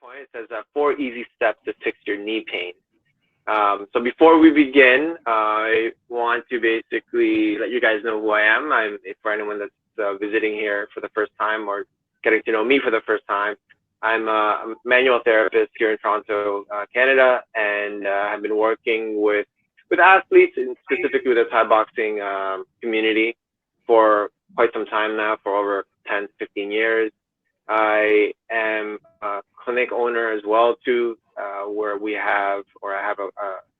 PowerPoint. It says 4 easy steps to fix your knee pain. So before we begin, I want to basically let you guys know who I am. For anyone that's visiting here for the first time or getting to know me for the first time, I'm a manual therapist here in Toronto, Canada, and I've been working with athletes, and specifically with the Thai boxing community for quite some time now, for over 10 to 15 years. I am a clinic owner as well too, where I have a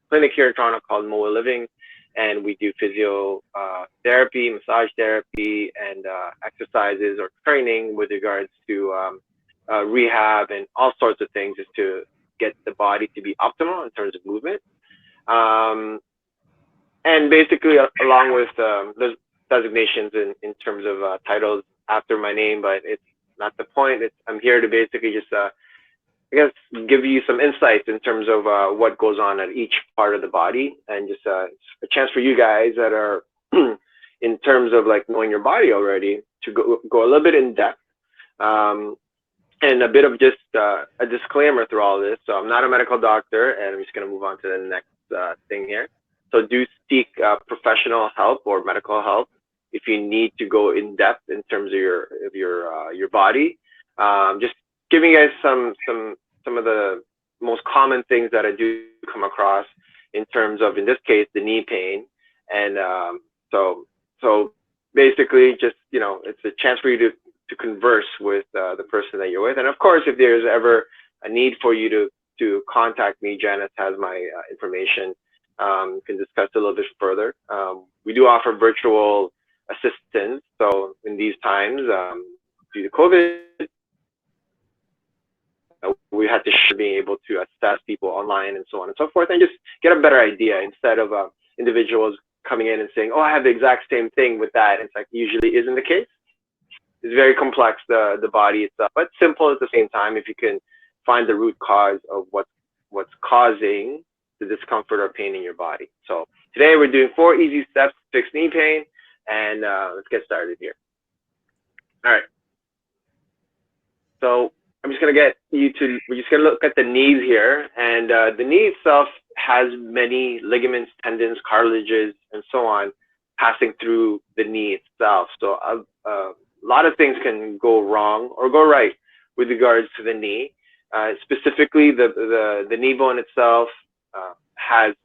clinic here in Toronto called Moa Living, and we do physiotherapy, massage therapy, and exercises or training with regards to rehab and all sorts of things, just to get the body to be optimal in terms of movement. And basically, along with those designations in terms of titles after my name, but it's not the point. I'm here to basically just, I guess, give you some insights in terms of what goes on at each part of the body, and just it's a chance for you guys that are in terms of like knowing your body already to go a little bit in depth. And a bit of just a disclaimer through all this. So I'm not a medical doctor, and I'm just going to move on to the next thing here. So do seek professional help or medical help if you need to go in depth in terms of your body. Just giving you guys some of the most common things that I do come across in terms of, in this case, the knee pain. And so basically, just, you know, it's a chance for you to converse with the person that you're with. And of course, if there's ever a need for you to contact me, Janice has my information. Can discuss a little bit further. We do offer virtual assistance. So in these times, due to COVID, we had to being able to assess people online and so on and so forth, and just get a better idea instead of individuals coming in and saying, "Oh, I have the exact same thing with that." It's like usually isn't the case. It's very complex, the body itself, but simple at the same time if you can find the root cause of what's causing the discomfort or pain in your body. So today we're doing 4 easy steps to fix knee pain, and let's get started here. All right. So I'm just gonna we're just gonna look at the knees here, and the knee itself has many ligaments, tendons, cartilages, and so on passing through the knee itself. So a lot of things can go wrong or go right with regards to the knee. Specifically, the knee bone itself has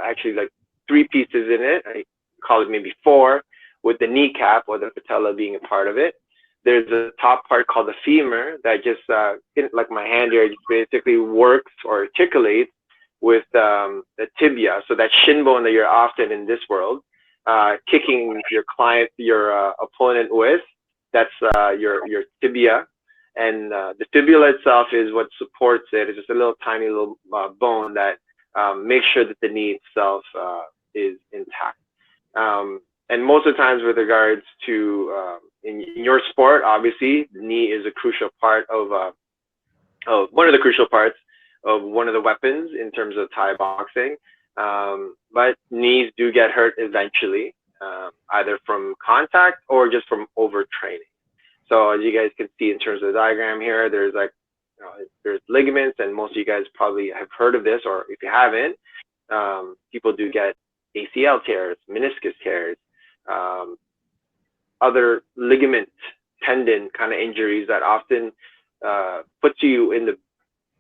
actually like 3 pieces in it. I call it maybe 4, with the kneecap or the patella being a part of it. There's a top part called the femur that just, like my hand here, just basically works or articulates with the tibia. So that shin bone that you're often in this world kicking your opponent with, that's your tibia. And the fibula itself is what supports it. It's just a little tiny little bone that make sure that the knee itself is intact. And most of the times with regards to, in your sport, obviously, the knee is a crucial part of one of the crucial parts of one of the weapons in terms of Thai boxing. But knees do get hurt eventually, either from contact or just from overtraining. So as you guys can see in terms of the diagram here, there's like, there's ligaments, and most of you guys probably have heard of this, or if you haven't, people do get ACL tears, meniscus tears, other ligament, tendon kind of injuries that often puts you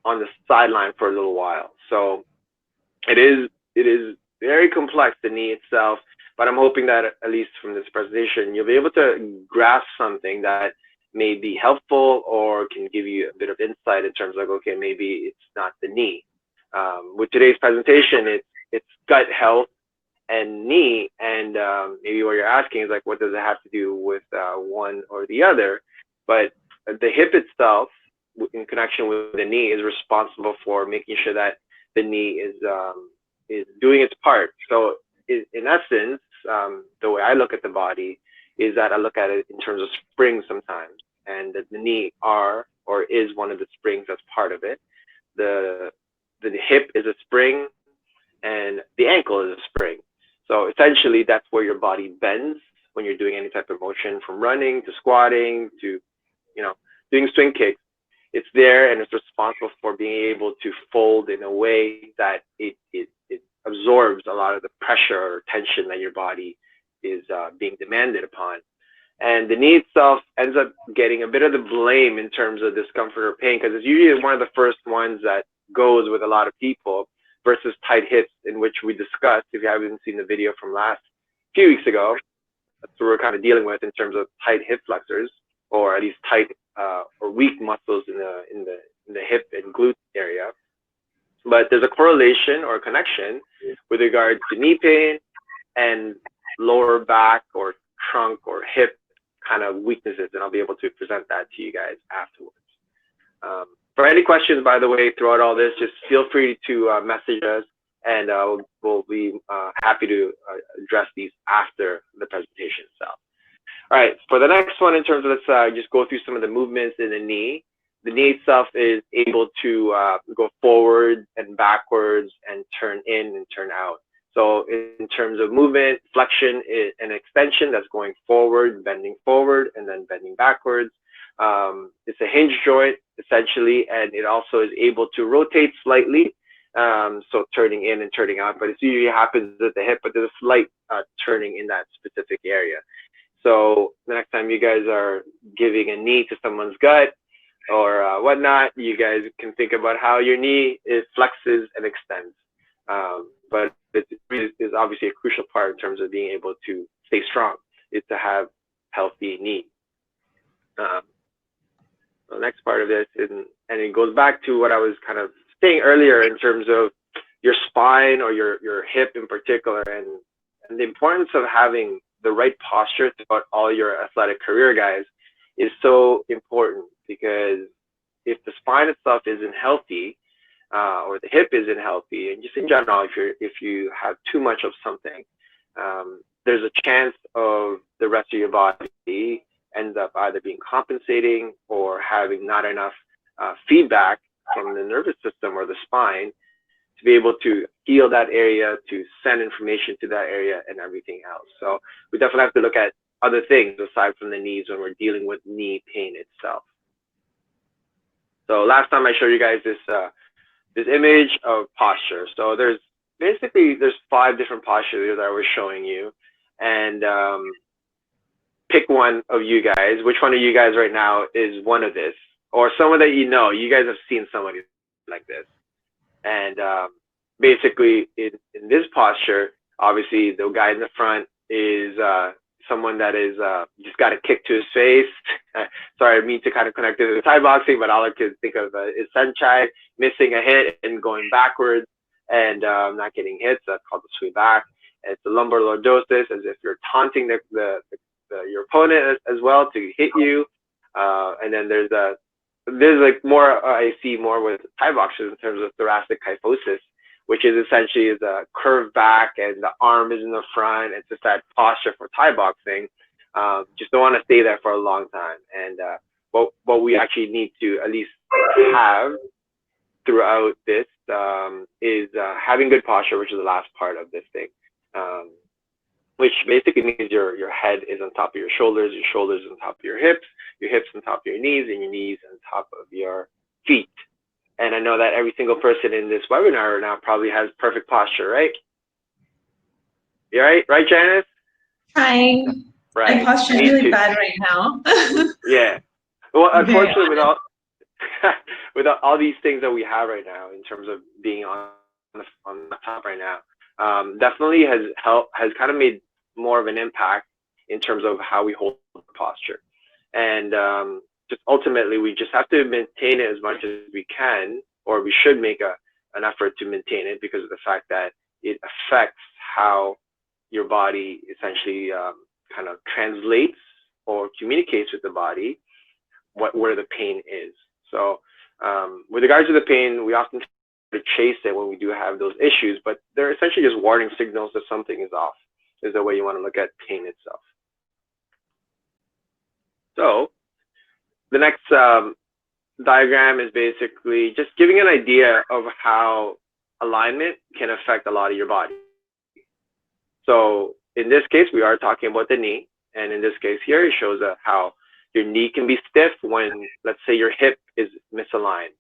on the sideline for a little while. So it is very complex, the knee itself, but I'm hoping that at least from this presentation, you'll be able to grasp something that may be helpful or can give you a bit of insight in terms of, okay, maybe it's not the knee. With today's presentation, it's gut health and knee, and maybe what you're asking is like, what does it have to do with one or the other? But the hip itself, in connection with the knee, is responsible for making sure that the knee is doing its part. So in essence, the way I look at the body is that I look at it in terms of springs sometimes, and that the knee is one of the springs that's part of it. The hip is a spring, and the ankle is a spring. So essentially, that's where your body bends when you're doing any type of motion, from running to squatting to, doing swing kicks. it's there and it's responsible for being able to fold in a way that it absorbs a lot of the pressure or tension that your body is being demanded upon. And the knee itself ends up getting a bit of the blame in terms of discomfort or pain, because it's usually one of the first ones that goes with a lot of people, versus tight hips, in which we discussed, if you haven't seen the video from last few weeks ago, that's what we're kind of dealing with in terms of tight hip flexors, or at least tight or weak muscles in the hip and glute area. But there's a correlation or a connection with regard to knee pain and lower back or trunk or hip kind of weaknesses, and I'll be able to present that to you guys afterwards. For any questions, by the way, throughout all this, just feel free to message us, and we'll be happy to address these after the presentation itself. All right, for the next one, in terms of, let's just go through some of the movements in the knee. The knee itself is able to go forward and backwards and turn in and turn out. So in terms of movement, flexion is an extension that's going forward, and then bending backwards. It's a hinge joint, essentially, and it also is able to rotate slightly, so turning in and turning out, but it usually happens at the hip, but there's a slight turning in that specific area. So the next time you guys are giving a knee to someone's gut or whatnot, you guys can think about how your knee flexes and extends. But it is obviously a crucial part in terms of being able to stay strong, is to have healthy knee. The next part of this, and it goes back to what I was kind of saying earlier in terms of your spine or your hip in particular, and the importance of having the right posture throughout all your athletic career, guys, is so important, because if the spine itself isn't healthy, or the hip isn't healthy, and just in general, if you have too much of something, there's a chance of the rest of your body ends up either being compensating or having not enough feedback from the nervous system or the spine to be able to heal that area, to send information to that area and everything else. So we definitely have to look at other things aside from the knees when we're dealing with knee pain itself. So last time I showed you guys this image of posture. So there's 5 different postures that I was showing you, and pick one of you guys. Which one of you guys right now is one of this, or someone that you know? You guys have seen somebody like this, and basically in this posture, obviously the guy in the front is someone that is just got a kick to his face. Sorry, I mean to kind of connect it to the Thai boxing, but all I could think of is Sunchai missing a hit and going backwards and not getting hit. So that's called the sweep back. And it's a lumbar lordosis, as if you're taunting your opponent as well to hit you. And then there's like more I see more with Thai boxers in terms of thoracic kyphosis, which is essentially a curved back and the arm is in the front. It's just that posture for Thai boxing. Just don't want to stay there for a long time. And what we actually need to at least have throughout this is having good posture, which is the last part of this thing, which basically means your head is on top of your shoulders on top of your hips on top of your knees, and your knees on top of your feet. And I know that every single person in this webinar now probably has perfect posture, right? You right, Janice? Trying. Right. My posture's really bad right now. Yeah. Well, unfortunately, with all these things that we have right now in terms of being on the top right now, definitely has kind of made more of an impact in terms of how we hold the posture. And just ultimately, we just have to maintain it as much as we can, or we should make an effort to maintain it, because of the fact that it affects how your body essentially kind of translates or communicates with the body where the pain is. So with regards to the pain, we often try to chase it when we do have those issues, but they're essentially just warning signals that something is off, is the way you want to look at pain itself. So the next diagram is basically just giving an idea of how alignment can affect a lot of your body. So in this case, we are talking about the knee. And in this case here, it shows how Your knee can be stiff when, let's say, your hip is misaligned,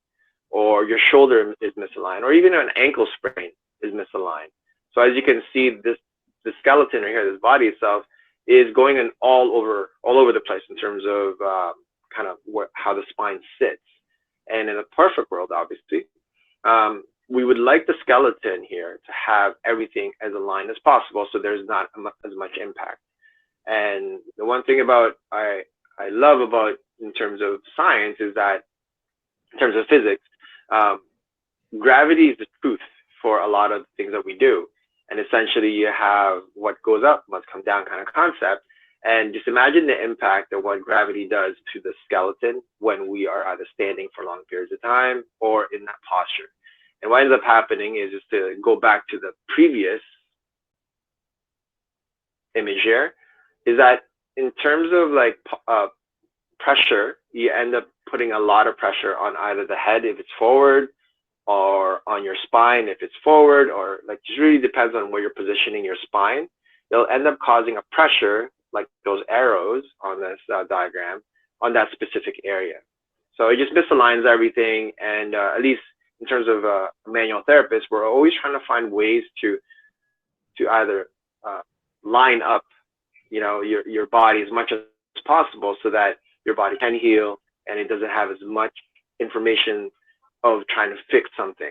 or your shoulder is misaligned, or even an ankle sprain is misaligned. So as you can see, the skeleton right here, this body itself, is going in all over the place in terms of kind of how the spine sits. And in a perfect world, obviously, we would like the skeleton here to have everything as aligned as possible, so there's not as much impact. And the one thing about I love about in terms of science is that in terms of physics, gravity is the truth for a lot of things that we do. And essentially, you have what goes up must come down kind of concept. And just imagine the impact of what gravity does to the skeleton when we are either standing for long periods of time or in that posture. And what ends up happening is just to go back to the previous image here, is that in terms of like pressure, you end up putting a lot of pressure on either the head if it's forward, or on your spine if it's forward, or like just really depends on where you're positioning your spine. It'll end up causing a pressure, like those arrows on this diagram, on that specific area. So it just misaligns everything. And at least in terms of a manual therapist, we're always trying to find ways to either line up, you know, your body as much as possible so that your body can heal and it doesn't have as much information of trying to fix something.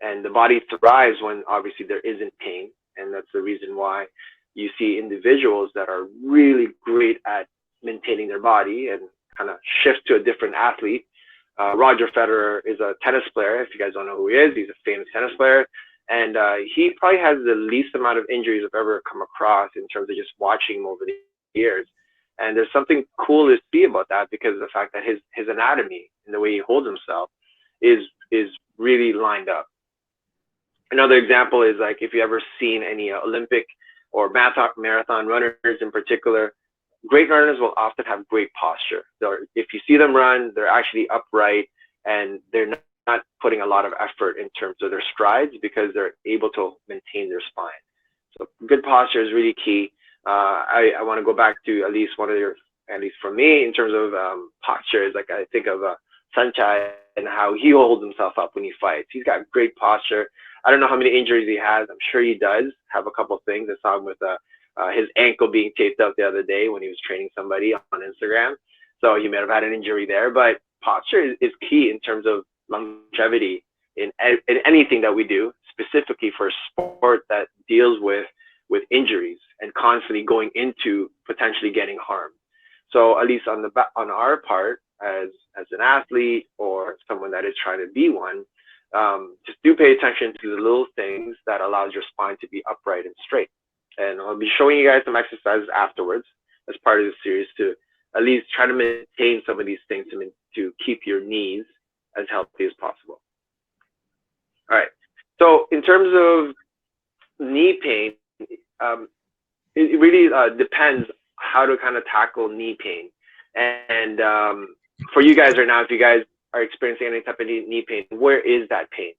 And the body thrives when obviously there isn't pain. And that's the reason why you see individuals that are really great at maintaining their body and kind of shift to a different athlete. Roger Federer is a tennis player. If you guys don't know who he is, he's a famous tennis player. And he probably has the least amount of injuries I've ever come across in terms of just watching him over the years. And there's something cool to see about that because of the fact that his anatomy and the way he holds himself is really lined up. Another example is like if you ever seen any Olympic or marathon runners in particular, great runners will often have great posture. If you see them run, they're actually upright and they're not putting a lot of effort in terms of their strides because they're able to maintain their spine. So good posture is really key. I want to go back to at least at least for me, in terms of posture, is like I think of Sanchai and how he holds himself up when he fights. He's got great posture. I don't know how many injuries he has. I'm sure he does have a couple of things. I saw him with his ankle being taped up the other day when he was training somebody on Instagram. So he may have had an injury there, but posture is key in terms of longevity in anything that we do, specifically for a sport that deals with injuries and constantly going into potentially getting harmed. So at least on our part as an athlete or someone that is trying to be one, just do pay attention to the little things that allows your spine to be upright and straight. And I'll be showing you guys some exercises afterwards as part of the series to at least try to maintain some of these things to keep your knees as healthy as possible. All right. So in terms of knee pain, it really depends how to kind of tackle knee pain. And for you guys right now, if you guys are experiencing any type of knee pain, where is that pain?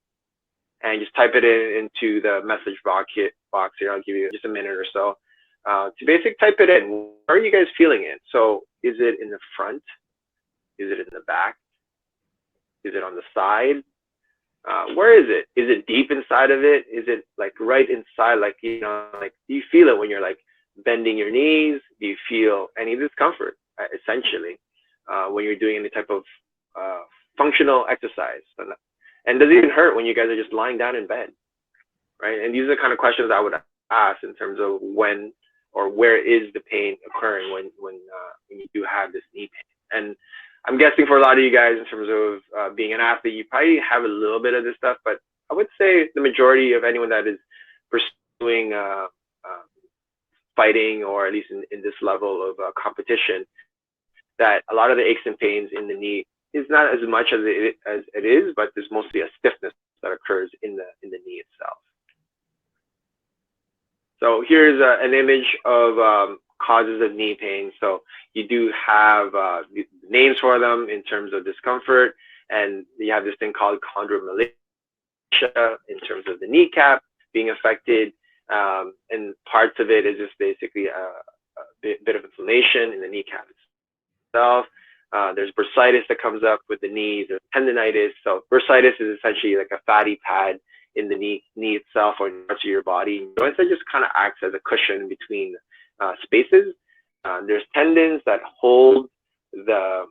And just type it into the message box here. I'll give you just a minute or so to basically type it in. Where are you guys feeling it? So is it in the front? Is it in the back? Is it on the side? Where is it? Is it deep inside of it? Is it like right inside? Like, you know, like do you feel it when you're like bending your knees? Do you feel any discomfort essentially when you're doing any type of functional exercise? And does it even hurt when you guys are just lying down in bed, right? And these are the kind of questions I would ask in terms of when or where is the pain occurring when you do have this knee pain. And I'm guessing for a lot of you guys in terms of being an athlete, you probably have a little bit of this stuff, but I would say the majority of anyone that is pursuing fighting or at least in this level of competition, that a lot of the aches and pains in the knee is not as much as it is, but there's mostly a stiffness that occurs in the knee itself. So here's an image of causes of knee pain. So you do have names for them in terms of discomfort, and you have this thing called chondromalacia in terms of the kneecap being affected, and parts of it is just basically a bit of inflammation in the kneecap itself. There's bursitis that comes up with the knees, there's tendinitis. So bursitis is essentially like a fatty pad in the knee itself or parts of your body. Joints that just kind of acts as a cushion between spaces. There's tendons that hold the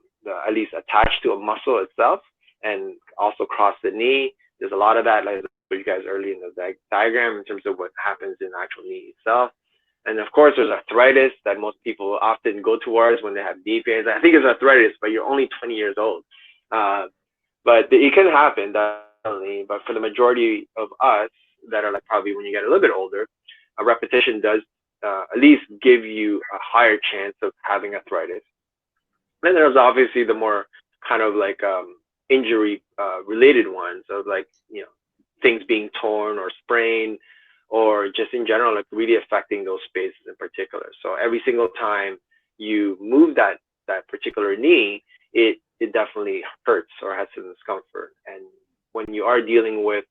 at least attached to a muscle itself and also cross the knee. There's a lot of that, like I showed you guys early in the diagram in terms of what happens in the actual knee itself. And of course, there's arthritis that most people often go towards when they have knee pains. I think it's arthritis, but you're only 20 years old. But it can happen, definitely. But for the majority of us that are like probably when you get a little bit older, a repetition does at least give you a higher chance of having arthritis. Then there's obviously the more kind of like injury related ones of like, you know, things being torn or sprained, or just in general, like really affecting those spaces in particular. So every single time you move that particular knee, it definitely hurts or has some discomfort. And when you are dealing with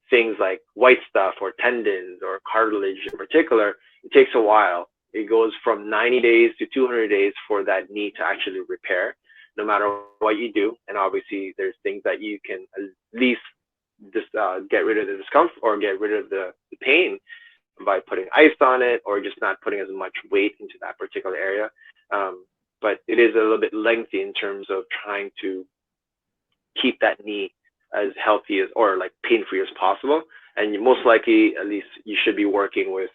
things like white stuff or tendons or cartilage in particular, it takes a while. It goes from 90 days to 200 days for that knee to actually repair, no matter what you do. And obviously there's things that you can at least just get rid of the discomfort or get rid of the pain by putting ice on it or just not putting as much weight into that particular area. But it is a little bit lengthy in terms of trying to keep that knee as healthy as or like pain-free as possible. And you most likely, at least you should be working with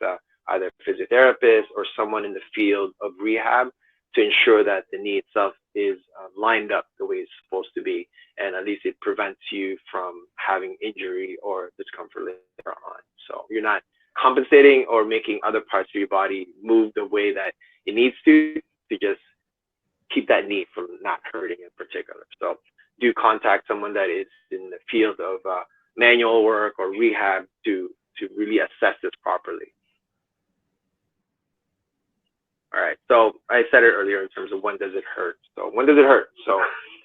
either a physiotherapist or someone in the field of rehab to ensure that the knee itself is lined up the way it's supposed to be. And at least it prevents you from having injury or discomfort later on. So you're not compensating or making other parts of your body move the way that it needs to just keep that knee from not hurting in particular. So do contact someone that is in the field of manual work or rehab to really assess this properly. All right, so I said it earlier in terms of when does it hurt. So when does it hurt? So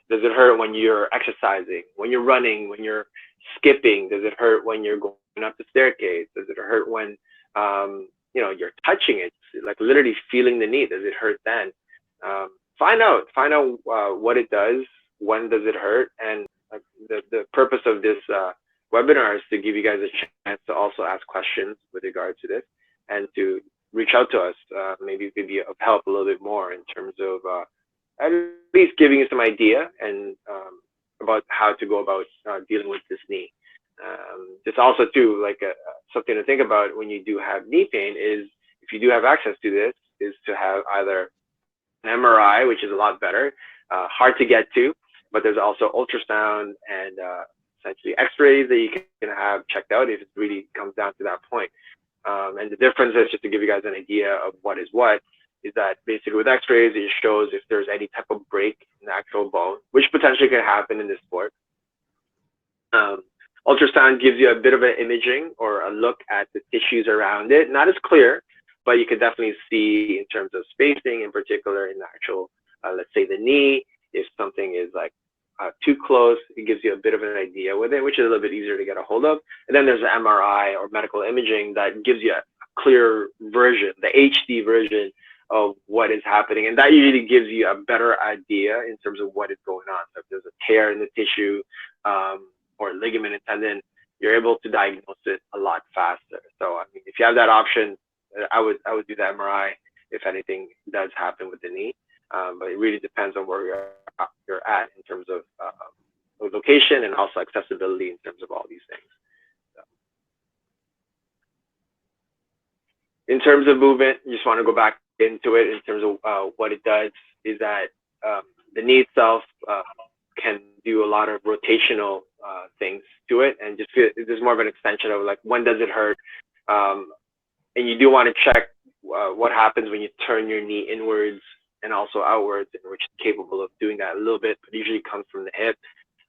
does it hurt when you're exercising, when you're running, when you're skipping? Does it hurt when you're going up the staircase? Does it hurt when you know, you're touching it, like literally feeling the knee? Does it hurt then? Find out what it does, when does it hurt, and the purpose of this webinar is to give you guys a chance to also ask questions with regard to this and to reach out to us. Maybe it could be of help a little bit more in terms of at least giving you some idea and about how to go about dealing with this knee. Just also too, like something to think about when you do have knee pain is, if you do have access to this, is to have either an MRI, which is a lot better, hard to get to, but there's also ultrasound and essentially x-rays that you can have checked out if it really comes down to that point. And the difference is, just to give you guys an idea of what is what, is that basically with x-rays, it shows if there's any type of break in the actual bone, which potentially can happen in this sport. Ultrasound gives you a bit of an imaging or a look at the tissues around it. Not as clear, but you can definitely see in terms of spacing, in particular in the actual, let's say the knee, if something is like too close, it gives you a bit of an idea with it, which is a little bit easier to get a hold of. And then there's an MRI or medical imaging that gives you a clear version, the HD version of what is happening. And that usually gives you a better idea in terms of what is going on. So if there's a tear in the tissue or ligament and tendon, you're able to diagnose it a lot faster. So I mean, if you have that option, I would do the MRI if anything does happen with the knee. But it really depends on where you're at in terms of location and also accessibility in terms of all these things. So, in terms of movement, you just want to go back into it in terms of what it does is that the knee itself can do a lot of rotational things to it, and just feel there's more of an extension of like, when does it hurt? And you do want to check what happens when you turn your knee inwards and also outwards, which is capable of doing that a little bit, but usually comes from the hip.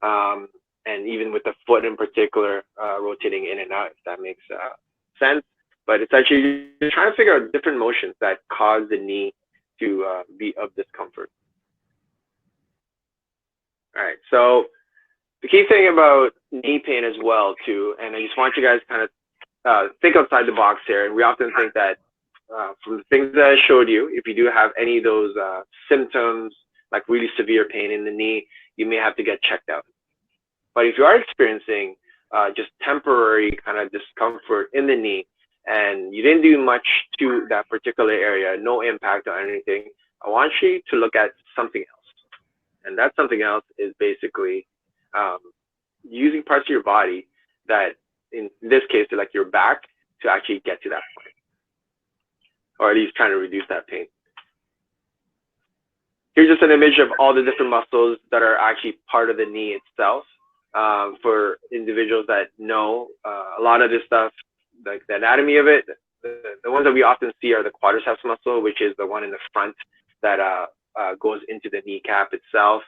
And even with the foot in particular, rotating in and out, if that makes sense. But it's actually you're trying to figure out different motions that cause the knee to be of discomfort. All right, so the key thing about knee pain as well too, and I just want you guys kind of think outside the box here. And we often think that from the things that I showed you, if you do have any of those symptoms like really severe pain in the knee, you may have to get checked out. But if you are experiencing just temporary kind of discomfort in the knee, and you didn't do much to that particular area, no impact on anything, I want you to look at something else. And that something else is basically using parts of your body that, in this case, like your back, to actually get to that point, or at least trying to reduce that pain. Here's just an image of all the different muscles that are actually part of the knee itself. For individuals that know a lot of this stuff, like the anatomy of it, the ones that we often see are the quadriceps muscle, which is the one in the front that goes into the kneecap itself.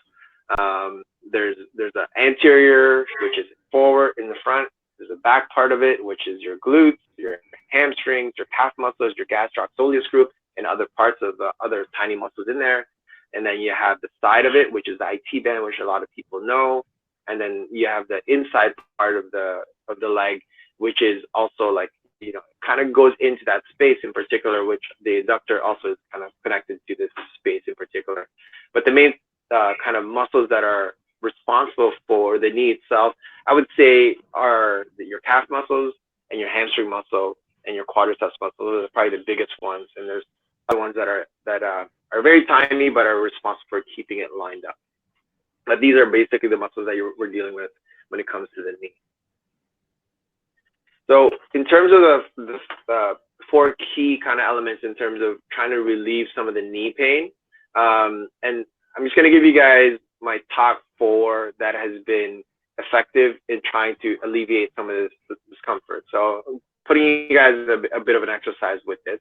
There's the anterior, which is forward in the front. There's a back part of it, which is your glutes, your hamstrings, your calf muscles, your gastrocsoleus group, and other parts of the other tiny muscles in there. And then you have the side of it, which is the IT band, which a lot of people know. And then you have the inside part of the leg, which is also like, kind of goes into that space in particular, which the adductor also is kind of connected to this space in particular. But the main kind of muscles that are responsible for the knee itself, I would say, are your calf muscles and your hamstring muscle and your quadriceps muscle. Those are probably the biggest ones. And there's other ones that are very tiny but are responsible for keeping it lined up. But these are basically the muscles that we're dealing with when it comes to the knee. So in terms of the four key kind of elements in terms of trying to relieve some of the knee pain, and I'm just going to give you guys my top 4 that has been effective in trying to alleviate some of this discomfort. So I'm putting you guys a bit of an exercise with this,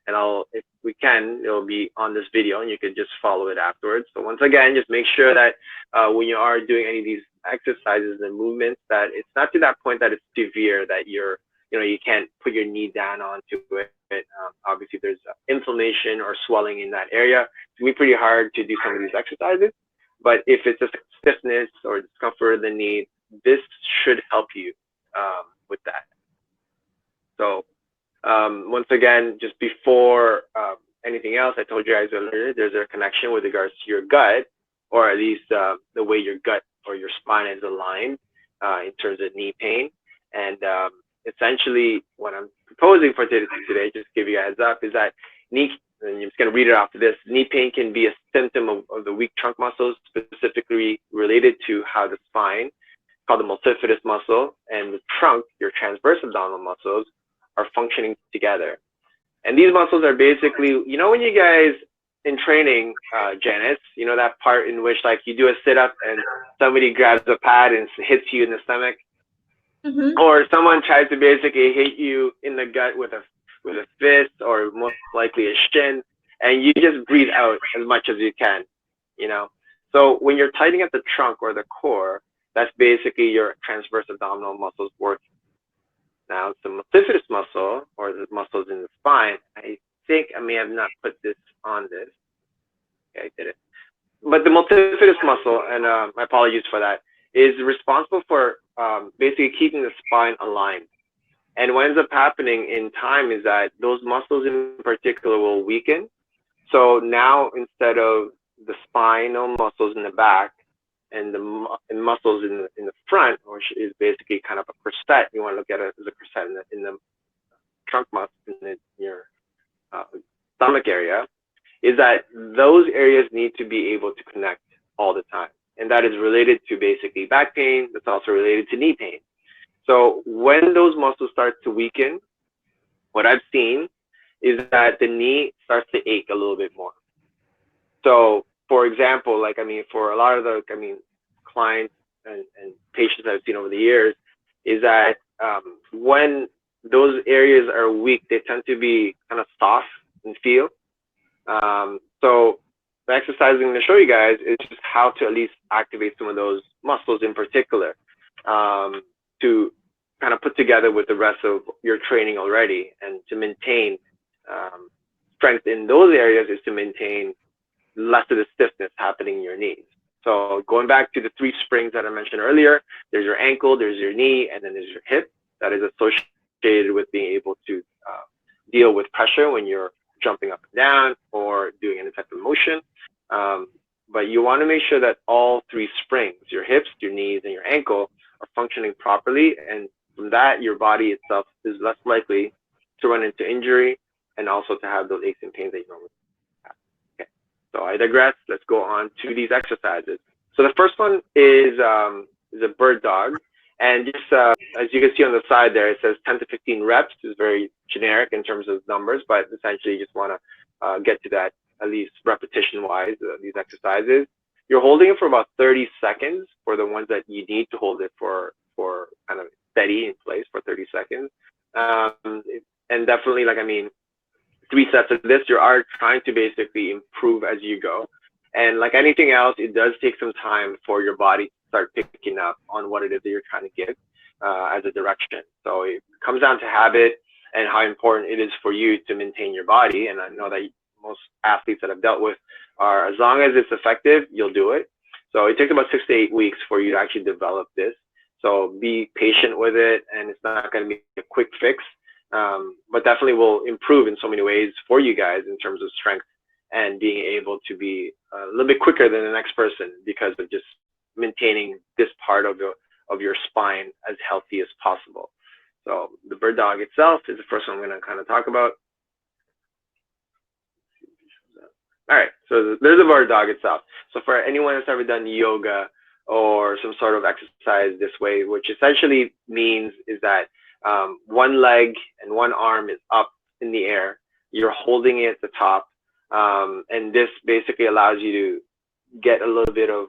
and if we can, it'll be on this video and you can just follow it afterwards. So once again, just make sure that when you are doing any of these exercises and movements, that it's not to that point that it's severe, that you can't put your knee down onto it. Obviously there's inflammation or swelling in that area. It's gonna be pretty hard to do some of these exercises, but if it's just stiffness or discomfort of the knee, this should help you with that. So once again, just before anything else, I told you guys earlier, there's a connection with regards to your gut, or at least the way your gut or your spine is aligned in terms of knee pain. And essentially what I'm proposing for today, just to give you a heads up, is that knee, and I'm just going to read it off of this, knee pain can be a symptom of the weak trunk muscles, specifically related to how the spine, called the multifidus muscle, and the trunk, your transverse abdominal muscles, are functioning together. And these muscles are basically, when you guys in training, Janice, that part in which like you do a sit-up and somebody grabs a pad and hits you in the stomach, or someone tries to basically hit you in the gut with a fist, or most likely a shin, and you just breathe out as much as you can, So when you're tightening up the trunk or the core, that's basically your transverse abdominal muscles working. Now, the multifidus muscle, or the muscles in the spine, I think I may have not put this on this. Okay, I did it. But the multifidus muscle, and my apologies for that, is responsible for basically keeping the spine aligned. And what ends up happening in time is that those muscles in particular will weaken. So now, instead of the spinal muscles in the back and the muscles in the front, which is basically kind of a corset, you want to look at it as a corset in the trunk muscle in your stomach area, is that those areas need to be able to connect all the time. And that is related to basically back pain. That's also related to knee pain. So when those muscles start to weaken, what I've seen is that the knee starts to ache a little bit more. So for example, for a lot of the, clients and patients I've seen over the years, is that when those areas are weak, they tend to be kind of soft and feel. So the exercise I'm going to show you guys is just how to at least activate some of those muscles in particular, to kind of put together with the rest of your training already, and to maintain strength in those areas is to maintain less of the stiffness happening in your knees. So going back to the 3 springs that I mentioned earlier, there's your ankle, there's your knee, and then there's your hip. That is associated with being able to deal with pressure when you're jumping up and down or doing any type of motion. But but you want to make sure that all three springs, your hips, your knees, and your ankle, are functioning properly. And from that, your body itself is less likely to run into injury and also to have those aches and pains that you normally have. Okay, so I digress. Let's go on to these exercises. So the first one is a bird dog. And just as you can see on the side there, it says 10 to 15 reps. It's very generic in terms of numbers, but essentially you just want to get to that, at least repetition-wise, these exercises. You're holding it for about 30 seconds for the ones that you need to hold it for kind of steady in place for 30 seconds. And definitely, like, I mean, 3 sets of this, you are trying to basically improve as you go. And like anything else, it does take some time for your body to start picking up on what it is that you're trying to give as a direction. So it comes down to habit and how important it is for you to maintain your body. And I know that most athletes that I've dealt with are, as long as it's effective, you'll do it. So it takes about 6 to 8 weeks for you to actually develop this. So be patient with it, and it's not going to be a quick fix, but definitely will improve in so many ways for you guys in terms of strength and being able to be a little bit quicker than the next person because of just maintaining this part of your spine as healthy as possible. So the bird dog itself is the first one I'm going to kind of talk about. All right, so there's the bird dog itself. So for anyone that's ever done yoga or some sort of exercise this way, which essentially means is that one leg and one arm is up in the air. You're holding it at the top. And this basically allows you to get a little bit of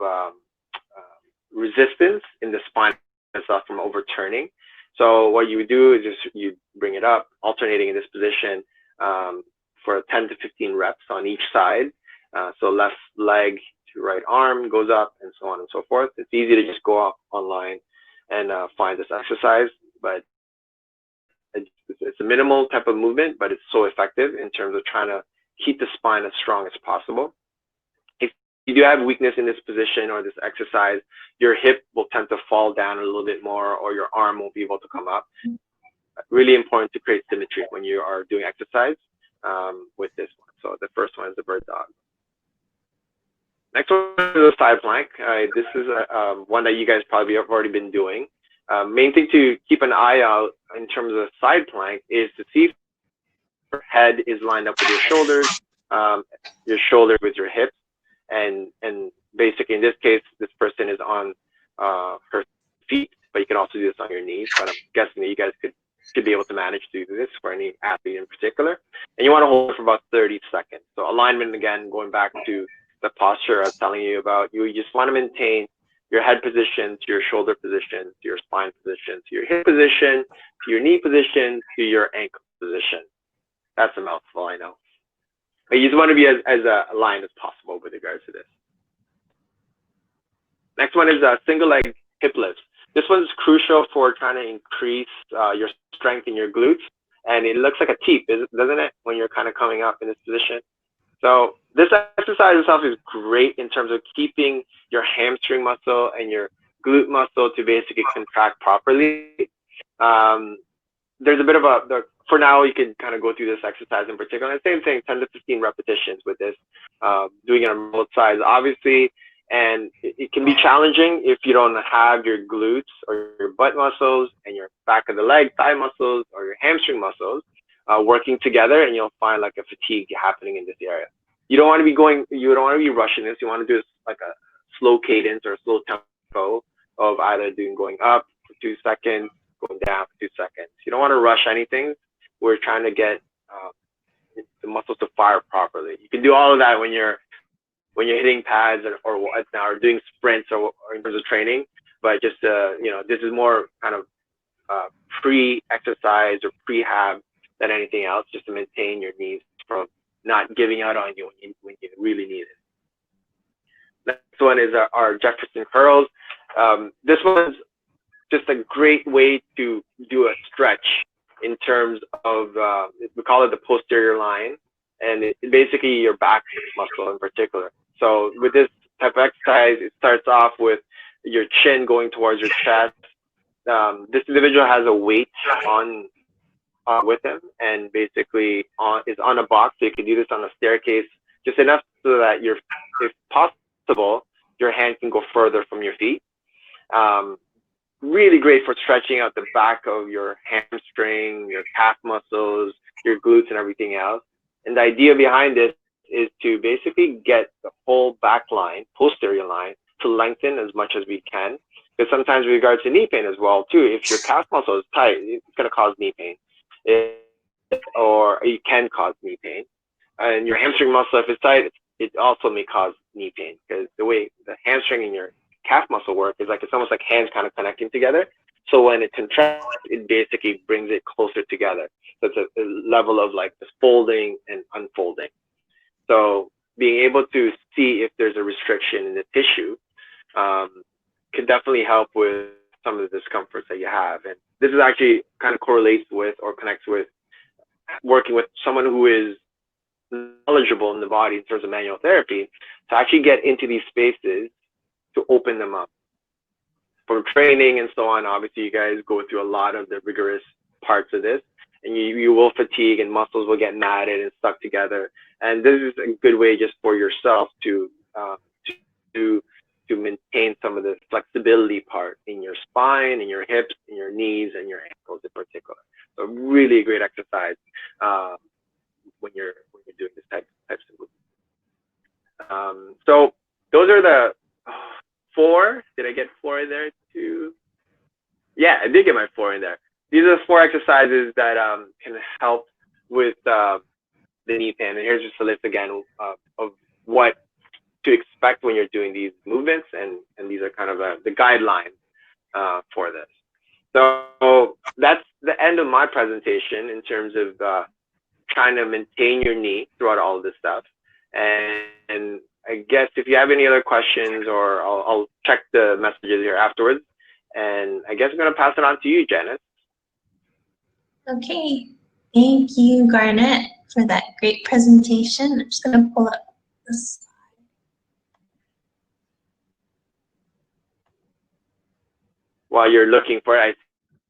resistance in the spine itself from overturning. So what you would do is just you bring it up, alternating in this position for 10 to 15 reps on each side. So left leg to right arm goes up and so on and so forth. It's easy to just go up online and find this exercise, but it's a minimal type of movement, but it's so effective in terms of trying to keep the spine as strong as possible. If you do have weakness in this position or this exercise, your hip will tend to fall down a little bit more, or your arm won't be able to come up. Really important to create symmetry when you are doing exercise with this one. So the first one is the bird dog. Next one is the side plank. This is one that you guys probably have already been doing. Main thing to keep an eye out in terms of side plank is to see if your head is lined up with your shoulder with your hips, and basically in this case, this person is on her feet, but you can also do this on your knees. But I'm guessing that you guys could be able to manage to do this for any athlete in particular. And you want to hold it for about 30 seconds. So alignment, again, going back to the posture I was telling you about, you just want to maintain your head position to your shoulder position, to your spine position, to your hip position, to your knee position, to your ankle position. That's a mouthful, I know. But you just want to be as aligned as possible with regards to this. Next one is single leg hip lifts. This one's crucial for trying to increase your strength in your glutes. And it looks like a teep, doesn't it, when you're kind of coming up in this position? So this exercise itself is great in terms of keeping your hamstring muscle and your glute muscle to basically contract properly. There's a bit of for now, you can kind of go through this exercise in particular. And same thing, 10 to 15 repetitions with this, doing it on both sides, obviously. And it can be challenging if you don't have your glutes or your butt muscles and your back of the leg, thigh muscles, or your hamstring muscles working together, and you'll find like a fatigue happening in this area. You don't want to be rushing this. You want to do like a slow cadence or a slow tempo of either going up for 2 seconds, going down for 2 seconds. You don't want to rush anything. We're trying to get the muscles to fire properly. You can do all of that when you're hitting pads or doing sprints or in terms of training, but just this is more kind of pre-exercise or prehab than anything else, just to maintain your knees from not giving out on you when you really need it. Next one is our Jefferson curls. This one's just a great way to do a stretch in terms of, we call it the posterior line, and basically your back muscle in particular. So with this type of exercise, it starts off with your chin going towards your chest. This individual has a weight on with him, and basically is on a box. So you can do this on a staircase, just enough so that if possible, possible, your hand can go further from your feet. Really great for stretching out the back of your hamstring, your calf muscles, your glutes, and everything else. And the idea behind this is to basically get the whole back line, posterior line, to lengthen as much as we can. Because sometimes with regards to knee pain as well, too, if your calf muscle is tight, it's going to cause knee pain. Or it can cause knee pain. And your hamstring muscle, if it's tight, it also may cause knee pain. Because the way the hamstring and your calf muscle work is like, it's almost like hands kind of connecting together. So when it contracts, it basically brings it closer together. So it's a level of like this folding and unfolding. So being able to see if there's a restriction in the tissue can definitely help with some of the discomforts that you have. And this is actually kind of correlates with or connects with working with someone who is knowledgeable in the body in terms of manual therapy to actually get into these spaces to open them up. From training and so on, obviously you guys go through a lot of the rigorous parts of this, and you will fatigue and muscles will get matted and stuck together. And this is a good way just for yourself to maintain some of the flexibility part in your spine, in your hips, in your knees, and your ankles in particular. So really a great exercise when you're doing this types of movement. So those are the 4. Did I get 4 in there too? Yeah, I did get my 4 in there. These are the 4 exercises that can help with the knee pain. And here's just a list again of what to expect when you're doing these movements, and these are kind of the guidelines for this. So that's the end of my presentation in terms of trying to maintain your knee throughout all of this stuff. And I guess if you have any other questions, or I'll check the messages here afterwards. And I guess I'm going to pass it on to you, Janice. Okay. Thank you, Garnet, for that great presentation. I'm just going to pull up this. While you're looking for it, I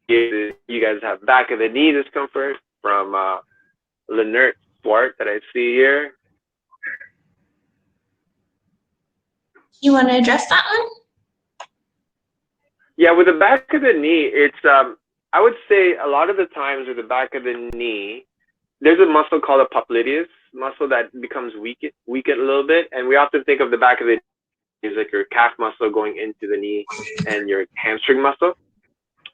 see you guys have back of the knee discomfort from Lynette Swart that I see here. You want to address that one? Yeah, with the back of the knee, it's I would say a lot of the times with the back of the knee, there's a muscle called a popliteus muscle that becomes weak a little bit, and we often think of the back of the knee as like your calf muscle going into the knee and your hamstring muscle.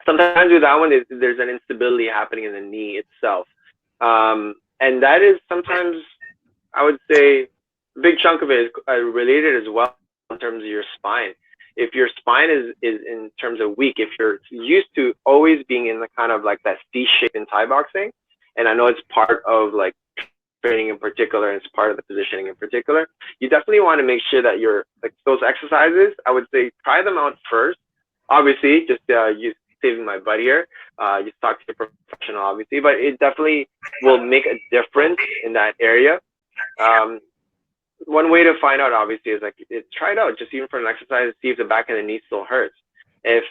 Sometimes with that one, there's an instability happening in the knee itself, and that is sometimes, I would say, a big chunk of it is related as well in terms of your spine. If your spine is in terms of weak, if you're used to always being in the kind of like that C shape in Thai boxing, and I know it's part of like training in particular, and it's part of the positioning in particular, you definitely want to make sure that you're like those exercises, I would say try them out first. Obviously, just you saving my butt here, you talk to your professional, obviously, but it definitely will make a difference in that area. One way to find out, obviously, is like try it out, just even for an exercise, see if the back of the knee still hurts. If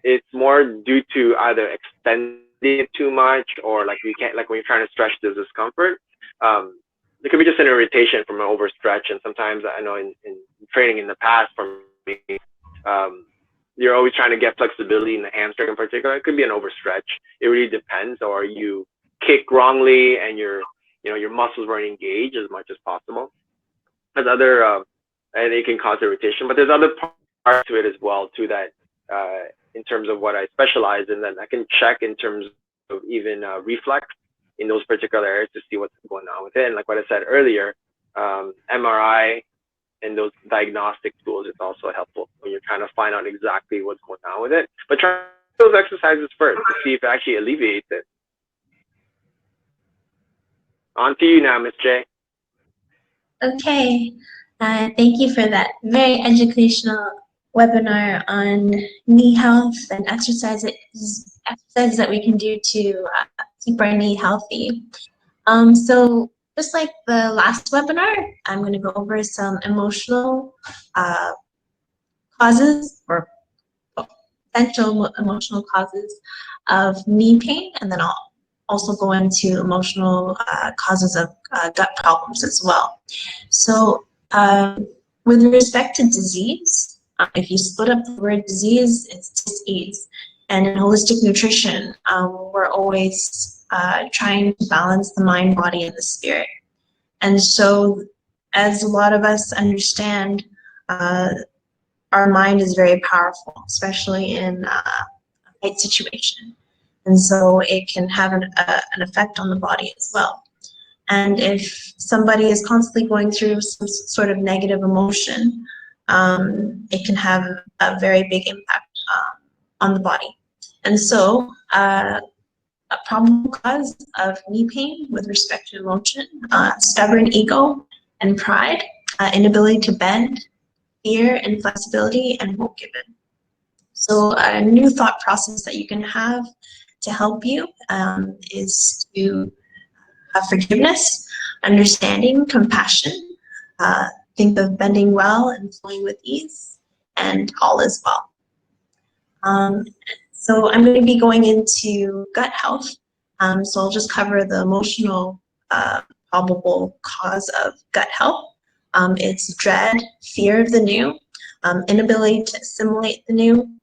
it's more due to either extending it too much, or like you can't, like when you're trying to stretch, there's discomfort. It could be just an irritation from an overstretch. And sometimes I know in training in the past, for me, you're always trying to get flexibility in the hamstring in particular. It could be an overstretch. It really depends. Or you kick wrongly and your muscles weren't engaged as much as possible. There's other, and it can cause irritation, but there's other parts to it as well too that in terms of what I specialize in, that I can check in terms of even reflex in those particular areas to see what's going on with it. And like what I said earlier, MRI and those diagnostic tools is also helpful when you're trying to find out exactly what's going on with it. But try those exercises first to see if it actually alleviates it. On to you now, Ms. J. Okay, thank you for that very educational webinar on knee health and exercises that we can do to keep our knee healthy. So just like the last webinar, I'm going to go over some emotional causes or potential emotional causes of knee pain, and then I'll also go into emotional causes of gut problems as well. So With respect to disease, if you split up the word disease, it's disease. And in holistic nutrition, we're always trying to balance the mind, body, and the spirit. And so, as a lot of us understand, our mind is very powerful, especially in a fight situation. And so it can have an effect on the body as well. And if somebody is constantly going through some sort of negative emotion, it can have a very big impact on the body. And so a probable cause of knee pain with respect to emotion, stubborn ego and pride, inability to bend, fear, inflexibility, and hope given. So a new thought process that you can have to help you is to have forgiveness, understanding, compassion, think of bending well and flowing with ease, and all is well. So I'm going to be going into gut health. So I'll just cover the emotional probable cause of gut health. It's dread, fear of the new, inability to assimilate the new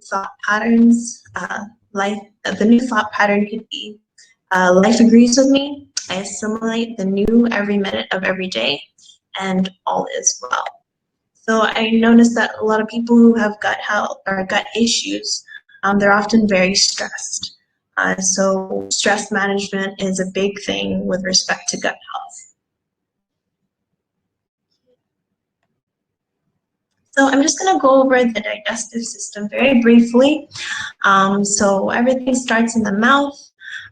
thought patterns. The new thought pattern could be, life agrees with me, I assimilate the new every minute of every day, and all is well. So I noticed that a lot of people who have gut health or gut issues, they're often very stressed. So stress management is a big thing with respect to gut health. So I'm just going to go over the digestive system very briefly. So everything starts in the mouth,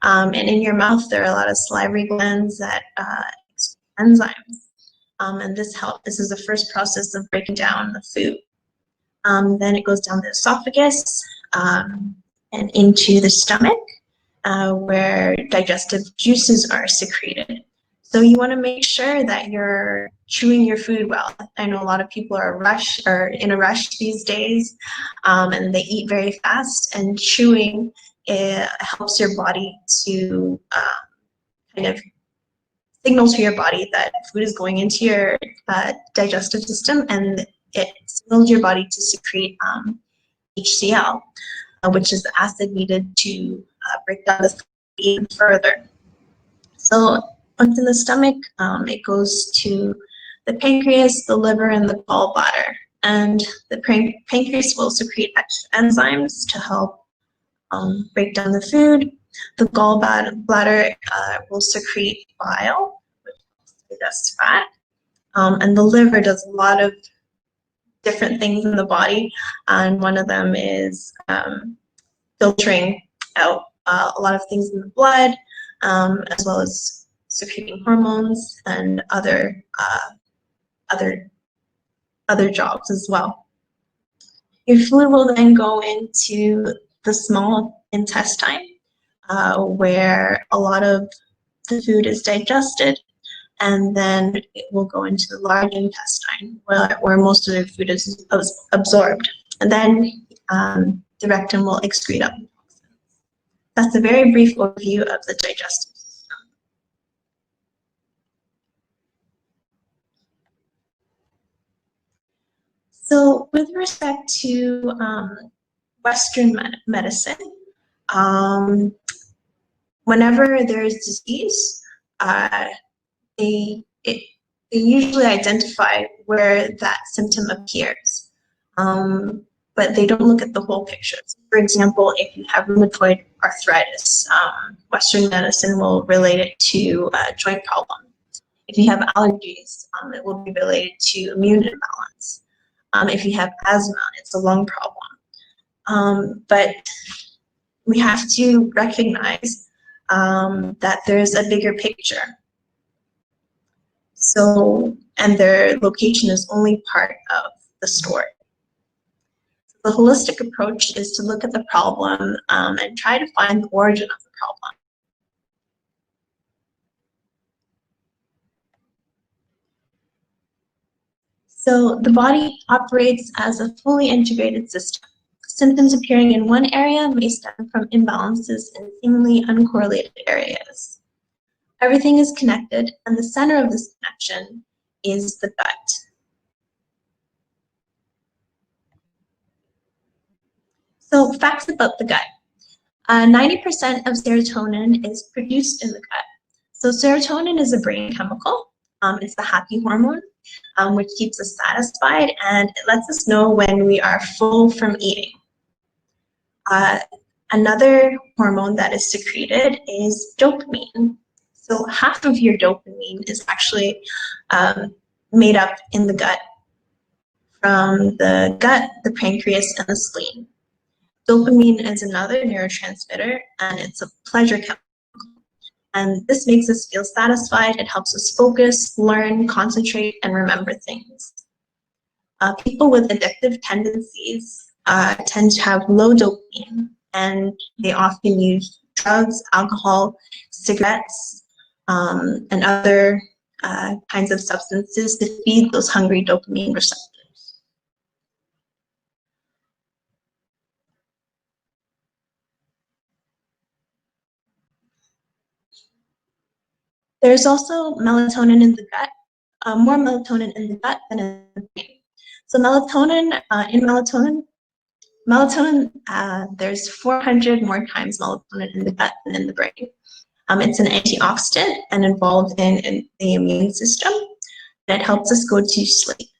and in your mouth there are a lot of salivary glands that enzymes. And this is the first process of breaking down the food. Then it goes down the esophagus and into the stomach, where digestive juices are secreted. So you want to make sure that you're chewing your food well. I know a lot of people are in a rush these days, and they eat very fast. And chewing helps your body to kind of signal to your body that food is going into your digestive system, and it signals your body to secrete HCl, which is the acid needed to break down the food even further. So once in the stomach, it goes to the pancreas, the liver, and the gallbladder. And the pancreas will secrete extra enzymes to help break down the food. The gallbladder will secrete bile, which helps digest fat. And the liver does a lot of different things in the body, and one of them is filtering out a lot of things in the blood, as well as secreting hormones and other jobs as well. Your food will then go into the small intestine, where a lot of the food is digested, and then it will go into the large intestine, where most of the food is absorbed. And then the rectum will excrete up toxins. That's a very brief overview of the digestive system. So with respect to Western medicine, whenever there is disease, they usually identify where that symptom appears, but they don't look at the whole picture. So for example, if you have rheumatoid arthritis, Western medicine will relate it to a joint problem. If you have allergies, it will be related to immune imbalance. If you have asthma, it's a lung problem. But we have to recognize that there's a bigger picture. So, and their location is only part of the story. The holistic approach is to look at the problem and try to find the origin of the problem. So the body operates as a fully integrated system. Symptoms appearing in one area may stem from imbalances in seemingly uncorrelated areas. Everything is connected, and the center of this connection is the gut. So facts about the gut. 90% of serotonin is produced in the gut. So serotonin is a brain chemical. It's the happy hormone, which keeps us satisfied, and it lets us know when we are full from eating. Another hormone that is secreted is dopamine. So half of your dopamine is actually made up in the gut, from the gut, the pancreas, and the spleen. Dopamine is another neurotransmitter, and it's a pleasure chemical. And this makes us feel satisfied. It helps us focus, learn, concentrate, and remember things. People with addictive tendencies tend to have low dopamine, and they often use drugs, alcohol, cigarettes, and other kinds of substances to feed those hungry dopamine receptors. There's also melatonin in the gut, more melatonin in the gut than in the brain. So melatonin, there's 400 more times melatonin in the gut than in the brain. It's an antioxidant and involved in the immune system, and it helps us go to sleep.